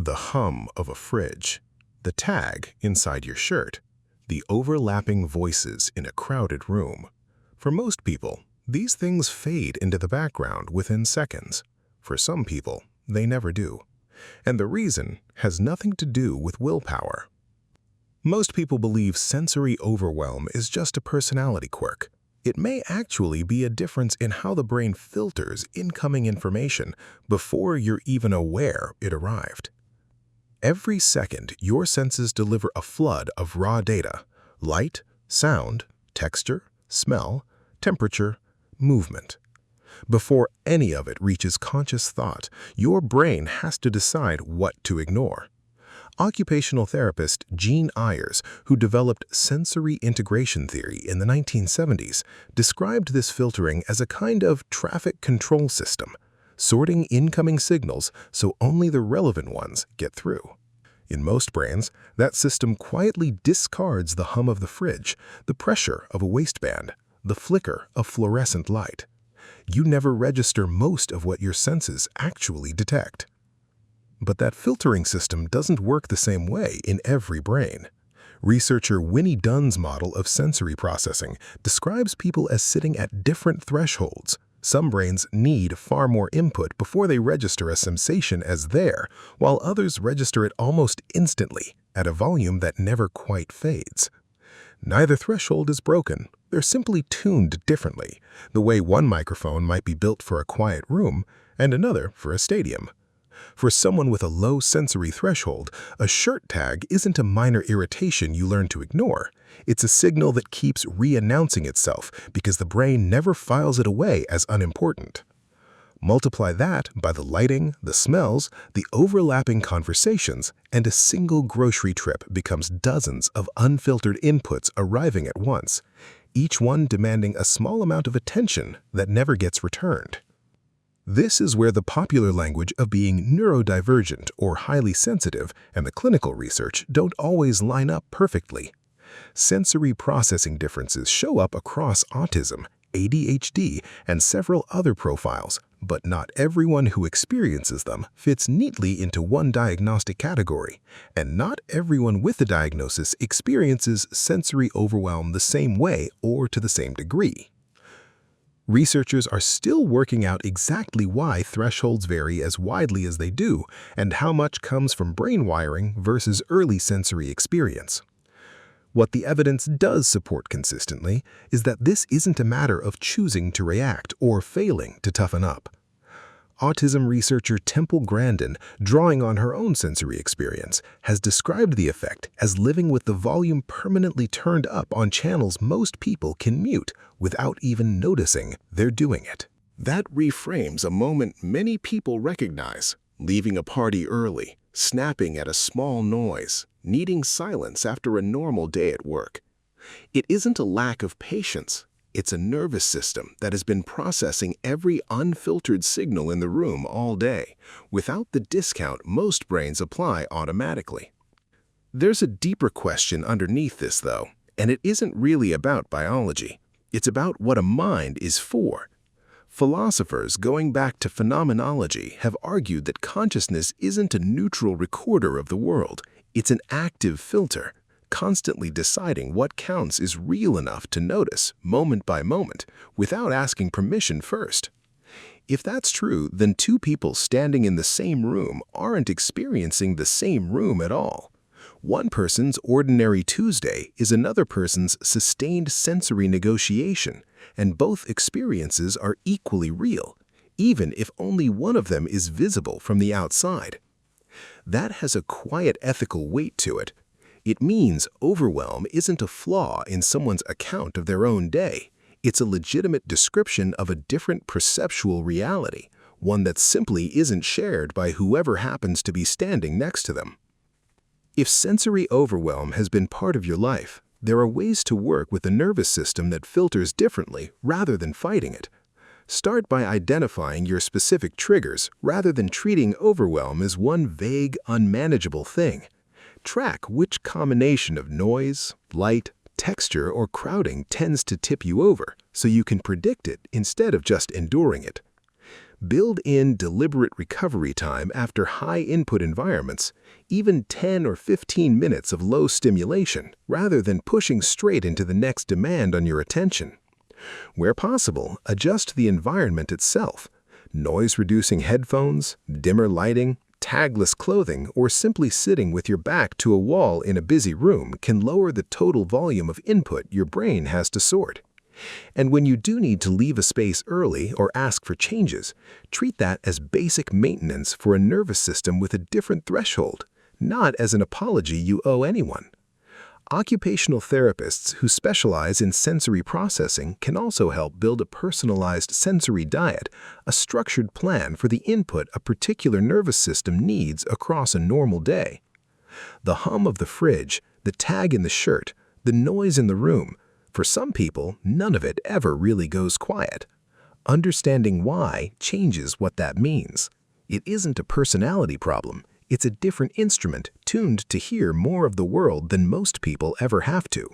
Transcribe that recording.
The hum of a fridge, the tag inside your shirt, the overlapping voices in a crowded room. For most people, these things fade into the background within seconds. For some people, they never do. And the reason has nothing to do with willpower. Most people believe sensory overwhelm is just a personality quirk. It may actually be a difference in how the brain filters incoming information before you're even aware it arrived. Every second, your senses deliver a flood of raw data: light, sound, texture, smell, temperature, movement. Before any of it reaches conscious thought, your brain has to decide what to ignore. Occupational therapist Ayres, who developed sensory integration theory in the 1970s, described this filtering as a kind of traffic control system, sorting incoming signals so only the relevant ones get through. In most brains, that system quietly discards the hum of the fridge, the pressure of a waistband, the flicker of fluorescent light. You never register most of what your senses actually detect. But that filtering system doesn't work the same way in every brain. Researcher Winnie Dunn's model of sensory processing describes people as sitting at different thresholds. Some brains need far more input before they register a sensation as there, while others register it almost instantly, at a volume that never quite fades. Neither threshold is broken. They're simply tuned differently, the way one microphone might be built for a quiet room and another for a stadium. For someone with a low sensory threshold, a shirt tag isn't a minor irritation you learn to ignore. It's a signal that keeps re-announcing itself because the brain never files it away as unimportant. Multiply that by the lighting, the smells, the overlapping conversations, and a single grocery trip becomes dozens of unfiltered inputs arriving at once, each one demanding a small amount of attention that never gets returned. This is where the popular language of being neurodivergent or highly sensitive and the clinical research don't always line up perfectly. Sensory processing differences show up across autism, ADHD, and several other profiles, but not everyone who experiences them fits neatly into one diagnostic category, and not everyone with the diagnosis experiences sensory overwhelm the same way or to the same degree. Researchers are still working out exactly why thresholds vary as widely as they do and how much comes from brain wiring versus early sensory experience. What the evidence does support consistently is that this isn't a matter of choosing to react or failing to toughen up. Autism researcher Temple Grandin, drawing on her own sensory experience, has described the effect as living with the volume permanently turned up on channels most people can mute without even noticing they're doing it. That reframes a moment many people recognize: leaving a party early, snapping at a small noise, needing silence after a normal day at work. It isn't a lack of patience. It's a nervous system that has been processing every unfiltered signal in the room all day, without the discount most brains apply automatically. There's a deeper question underneath this, though, and it isn't really about biology. It's about what a mind is for. Philosophers going back to phenomenology have argued that consciousness isn't a neutral recorder of the world. It's an active filter, constantly deciding what counts is real enough to notice moment by moment without asking permission first. If that's true, then two people standing in the same room aren't experiencing the same room at all. One person's ordinary Tuesday is another person's sustained sensory negotiation, and both experiences are equally real, even if only one of them is visible from the outside. That has a quiet ethical weight to it. It means overwhelm isn't a flaw in someone's account of their own day. It's a legitimate description of a different perceptual reality, one that simply isn't shared by whoever happens to be standing next to them. If sensory overwhelm has been part of your life, there are ways to work with a nervous system that filters differently rather than fighting it. Start by identifying your specific triggers rather than treating overwhelm as one vague, unmanageable thing. Track which combination of noise, light, texture, or crowding tends to tip you over so you can predict it instead of just enduring it. Build in deliberate recovery time after high-input environments, even 10 or 15 minutes of low stimulation, rather than pushing straight into the next demand on your attention. Where possible, adjust the environment itself. Noise-reducing headphones, dimmer lighting, tagless clothing, or simply sitting with your back to a wall in a busy room can lower the total volume of input your brain has to sort. And when you do need to leave a space early or ask for changes, treat that as basic maintenance for a nervous system with a different threshold, not as an apology you owe anyone. Occupational therapists who specialize in sensory processing can also help build a personalized sensory diet, a structured plan for the input a particular nervous system needs across a normal day. The hum of the fridge, the tag in the shirt, the noise in the room, for some people, none of it ever really goes quiet. Understanding why changes what that means. It isn't a personality problem. It's a different instrument tuned to hear more of the world than most people ever have to.